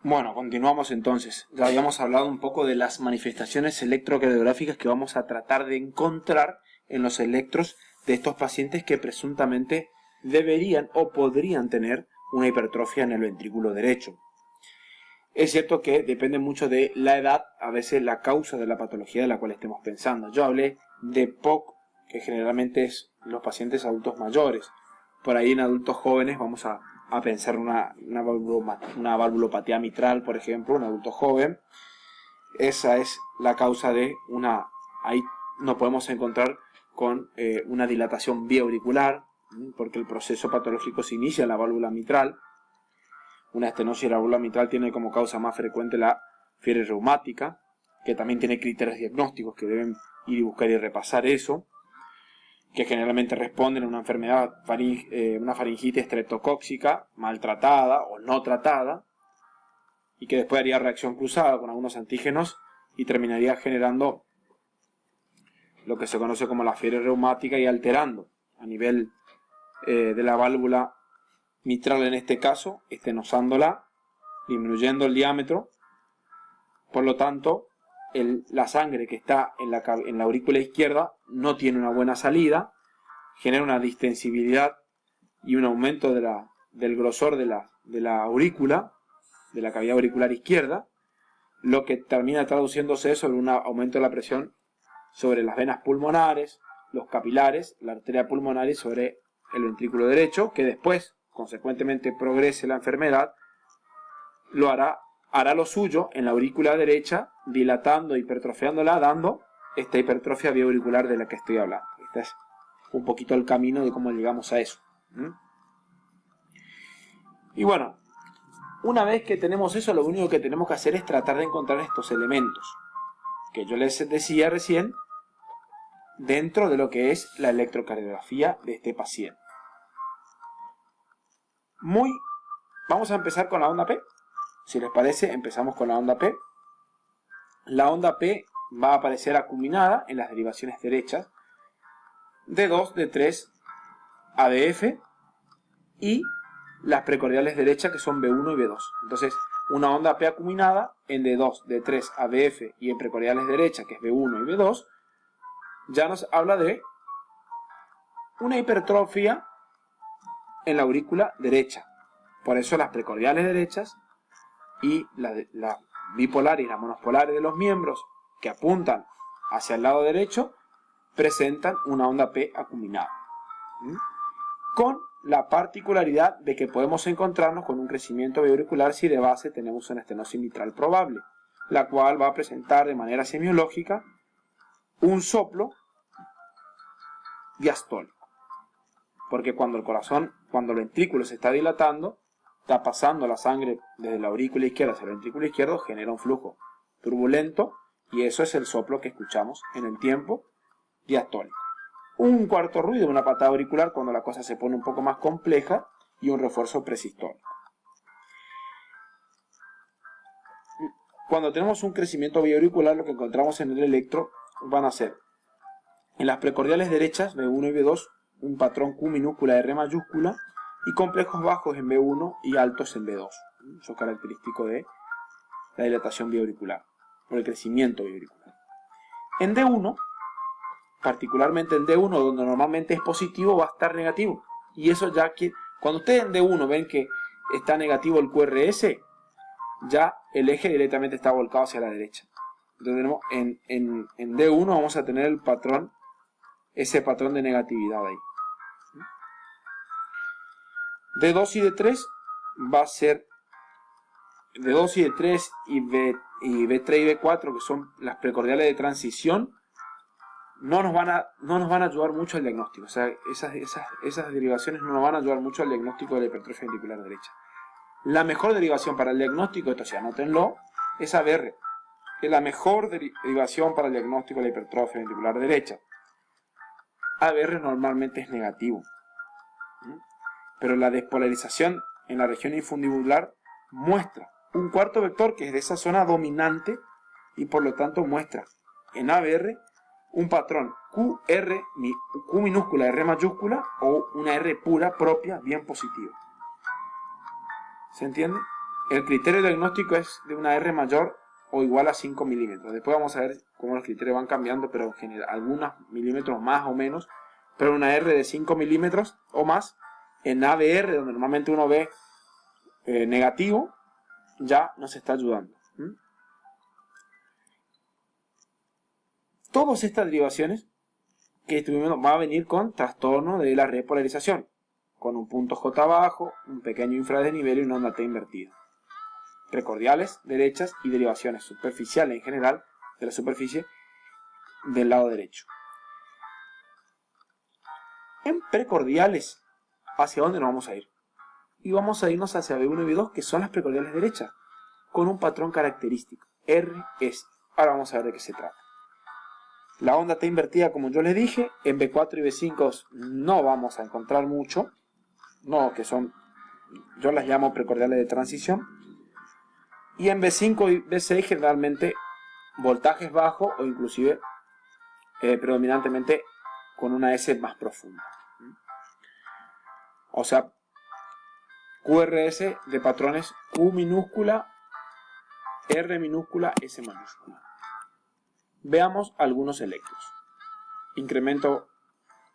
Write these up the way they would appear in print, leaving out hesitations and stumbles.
Bueno, continuamos entonces. Ya habíamos hablado un poco de las manifestaciones electrocardiográficas que vamos a tratar de encontrar en los electros de estos pacientes que presuntamente deberían o podrían tener una hipertrofia en el ventrículo derecho. Es cierto que depende mucho de la edad, a veces la causa de la patología de la cual estemos pensando. Yo hablé de POC, que generalmente es los pacientes adultos mayores. Por ahí en adultos jóvenes vamos a pensar una valvulopatía mitral, por ejemplo, un adulto joven. Esa es la causa de una... Ahí nos podemos encontrar con una dilatación vía auricular, porque el proceso patológico se inicia en la válvula mitral. Una estenosis de la válvula mitral tiene como causa más frecuente la fiebre reumática, que también tiene criterios diagnósticos que deben ir y buscar y repasar eso, que generalmente responden a una enfermedad, una faringitis estreptocóxica maltratada o no tratada, y que después haría reacción cruzada con algunos antígenos y terminaría generando lo que se conoce como la fiebre reumática y alterando a nivel de la válvula mitral, en este caso, estenosándola, disminuyendo el diámetro. Por lo tanto, la sangre que está en la aurícula izquierda no tiene una buena salida, genera una distensibilidad y un aumento del grosor de la aurícula, de la cavidad auricular izquierda, lo que termina traduciéndose sobre un aumento de la presión sobre las venas pulmonares, los capilares, la arteria pulmonar y sobre el ventrículo derecho, que después, consecuentemente, progrese la enfermedad, hará lo suyo en la aurícula derecha, dilatando, hipertrofiándola, dando esta hipertrofia vía auricular de la que estoy hablando. Este es un poquito el camino de cómo llegamos a eso. Y bueno, una vez que tenemos eso, lo único que tenemos que hacer es tratar de encontrar estos elementos que yo les decía recién dentro de lo que es la electrocardiografía de este paciente. Vamos a empezar con la onda P. Si les parece, empezamos con la onda P. La onda P va a aparecer acuminada en las derivaciones derechas D2, D3, ABF y las precordiales derechas que son B1 y B2. Entonces, una onda P acuminada en D2, D3, ABF y en precordiales derechas, que es B1 y B2, ya nos habla de una hipertrofia en la aurícula derecha. Por eso las precordiales derechas y las bipolares y las monospolares de los miembros que apuntan hacia el lado derecho presentan una onda P acuminada. Con la particularidad de que podemos encontrarnos con un crecimiento biauricular si de base tenemos una estenosis mitral probable, la cual va a presentar de manera semiológica un soplo diastólico. Porque cuando el ventrículo se está dilatando, está pasando la sangre desde la aurícula izquierda hacia el ventrículo izquierdo, genera un flujo turbulento y eso es el soplo que escuchamos en el tiempo diastólico. Un cuarto ruido, una patada auricular cuando la cosa se pone un poco más compleja y un refuerzo presistólico. Cuando tenemos un crecimiento biauricular, lo que encontramos en el electro van a ser en las precordiales derechas, B1 y B2, un patrón Q minúscula R mayúscula y complejos bajos en B1 y altos en B2. Eso es característico de la dilatación biauricular, o el crecimiento biauricular. En D1, particularmente en D1, donde normalmente es positivo, va a estar negativo. Y eso ya que, cuando ustedes en D1 ven que está negativo el QRS, ya el eje directamente está volcado hacia la derecha. Entonces tenemos en D1 vamos a tener el patrón, ese patrón de negatividad ahí. D2 y D3 va a ser D2 y D3 y B3 y B4, que son las precordiales de transición, no nos van a ayudar mucho al diagnóstico. O sea, esas derivaciones no nos van a ayudar mucho al diagnóstico de la hipertrofia ventricular derecha. La mejor derivación para el diagnóstico, esto sí, anótenlo, es ABR, que es la mejor derivación para el diagnóstico de la hipertrofia ventricular derecha. ABR normalmente es negativo, pero la despolarización en la región infundibular muestra un cuarto vector que es de esa zona dominante y por lo tanto muestra en ABR un patrón Q minúscula R mayúscula o una R pura propia bien positiva. ¿Se entiende? el criterio diagnóstico es de una R mayor o igual a 5 milímetros. Después vamos a ver cómo los criterios van cambiando, pero en general, algunos milímetros más o menos. Pero una R de 5 milímetros o más, en ABR, donde normalmente uno ve negativo, ya nos está ayudando. Todas estas derivaciones que estuvimos va a venir con trastorno de la repolarización, con un punto J bajo, un pequeño infradesnivel y una onda T invertida. Precordiales, derechas y derivaciones superficiales en general de la superficie del lado derecho. En precordiales, ¿hacia dónde nos vamos a ir? Y vamos a irnos hacia B1 y B2, que son las precordiales derechas, con un patrón característico, RS. Ahora vamos a ver de qué se trata. La onda T invertida, como yo les dije, en B4 y B5 no vamos a encontrar mucho, no, que son, yo las llamo precordiales de transición, y en B5 y B6 generalmente voltajes bajos o inclusive predominantemente con una S más profunda. O sea, QRS de patrones Q minúscula, R minúscula, S mayúscula. Veamos algunos electros. Incremento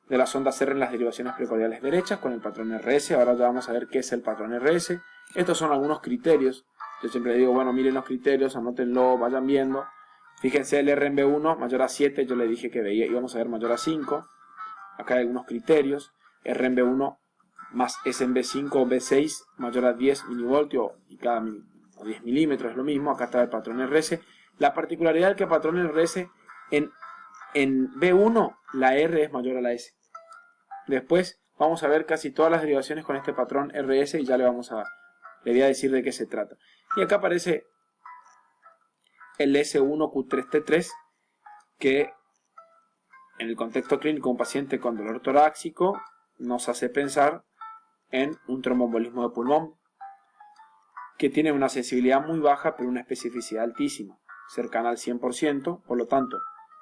de las ondas R en las derivaciones precordiales derechas con el patrón RS. Ahora ya vamos a ver qué es el patrón RS. Estos son algunos criterios. Yo siempre digo, bueno, miren los criterios, anótenlo, vayan viendo. Fíjense el R en B1 mayor a 7, yo le dije que íbamos a ver mayor a 5. Acá hay algunos criterios. R en B1 más S en B5 o B6 mayor a 10 milivoltios y cada o 10 milímetros es lo mismo. Acá está el patrón RS. La particularidad es que el patrón RS en B1 la R es mayor a la S. Después vamos a ver casi todas las derivaciones con este patrón RS y ya le voy a decir de qué se trata. Y acá aparece el S1Q3T3 que en el contexto clínico de un paciente con dolor torácico nos hace pensar en un tromboembolismo de pulmón que tiene una sensibilidad muy baja pero una especificidad altísima, cercana al 100%, por lo tanto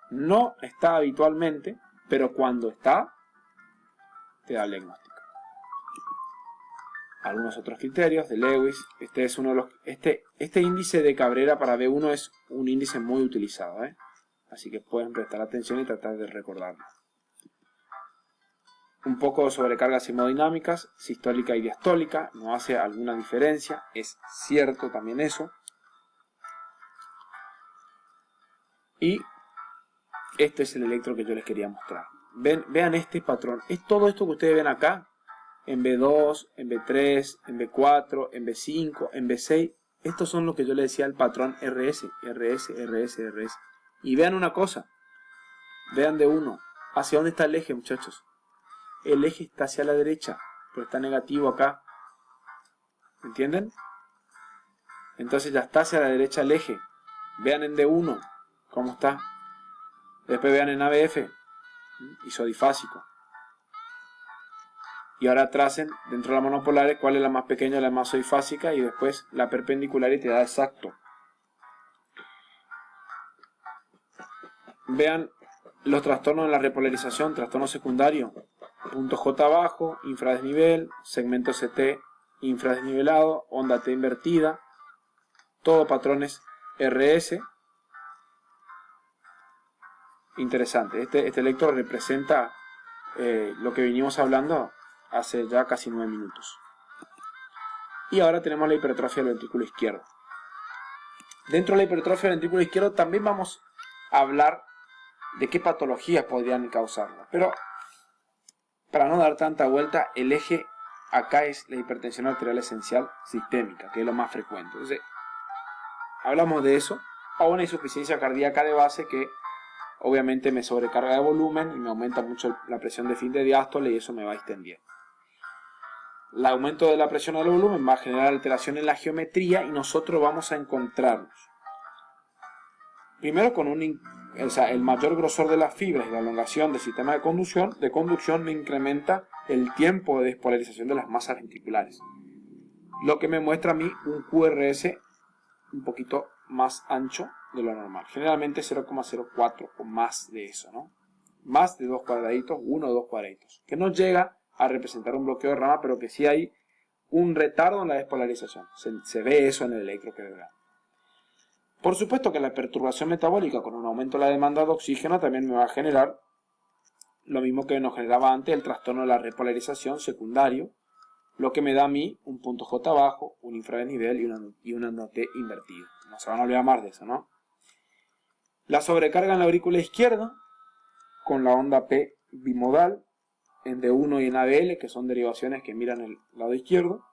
no está habitualmente, pero cuando está te da el diagnóstico. Algunos otros criterios de Lewis. Este es uno de los. Este índice de Cabrera para B1 es un índice muy utilizado, así que pueden prestar atención y tratar de recordarlo. Un poco de sobrecargas hemodinámicas, sistólica y diastólica, no hace alguna diferencia, es cierto también eso. Y este es el electro que yo les quería mostrar. Vean este patrón, es todo esto que ustedes ven acá. En B2, en B3, en B4, en B5, en B6. Estos son lo que yo le decía el patrón RS, RS, RS, RS. Y vean una cosa. Vean de uno. ¿Hacia dónde está el eje, muchachos? El eje está hacia la derecha, pero está negativo acá. ¿Entienden? Entonces ya está hacia la derecha el eje. Vean en D1 cómo está. Después vean en ABF, isodifásico. Y ahora tracen dentro de las monopolares cuál es la más pequeña, la más isofásica y después la perpendicular y te da exacto. Vean los trastornos de la repolarización, trastorno secundario, punto J bajo, infradesnivel, segmento CT infradesnivelado, onda T invertida, todo patrones RS. Interesante, este electro representa lo que vinimos hablando hace ya casi 9 minutos. Y ahora tenemos la hipertrofia del ventrículo izquierdo. Dentro de la hipertrofia del ventrículo izquierdo también vamos a hablar de qué patologías podrían causarla. Pero para no dar tanta vuelta, el eje acá es la hipertensión arterial esencial sistémica, que es lo más frecuente. Entonces, hablamos de eso, o una insuficiencia cardíaca de base que obviamente me sobrecarga de volumen y me aumenta mucho la presión de fin de diástole y eso me va extendiendo. El aumento de la presión del volumen va a generar alteración en la geometría y nosotros vamos a encontrarnos primero con el mayor grosor de las fibras y la elongación del sistema de conducción me incrementa el tiempo de despolarización de las masas ventriculares, lo que me muestra a mí un QRS un poquito más ancho de lo normal, generalmente 0,04 o más de eso, ¿no? Más de 2 cuadraditos, 1 o 2 cuadraditos, que no llega a representar un bloqueo de rama, pero que sí hay un retardo en la despolarización. Se ve eso en el electrocardiograma. Por supuesto que la perturbación metabólica con un aumento de la demanda de oxígeno también me va a generar lo mismo que nos generaba antes el trastorno de la repolarización secundario, lo que me da a mí un punto J bajo, un infradesnivel y una NOT invertido. No se van a olvidar más de eso, ¿no? La sobrecarga en la aurícula izquierda, con la onda P bimodal, en D1 y en ABL, que son derivaciones que miran el lado izquierdo,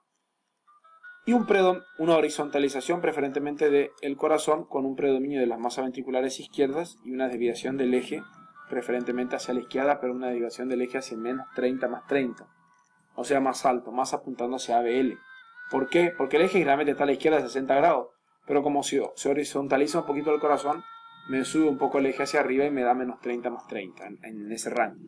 y una horizontalización preferentemente del corazón con un predominio de las masas ventriculares izquierdas y una desviación del eje preferentemente hacia la izquierda, pero una desviación del eje hacia menos 30 más 30, o sea más alto, más apuntando hacia ABL. ¿Por qué? Porque el eje generalmente está a la izquierda de 60 grados, pero como se horizontaliza un poquito el corazón, me sube un poco el eje hacia arriba y me da menos 30 más 30 en ese rango.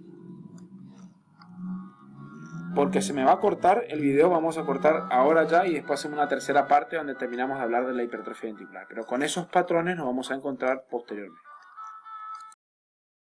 Porque se me va a cortar el video, vamos a cortar ahora ya y después hacemos una tercera parte donde terminamos de hablar de la hipertrofia ventricular. Pero con esos patrones nos vamos a encontrar posteriormente.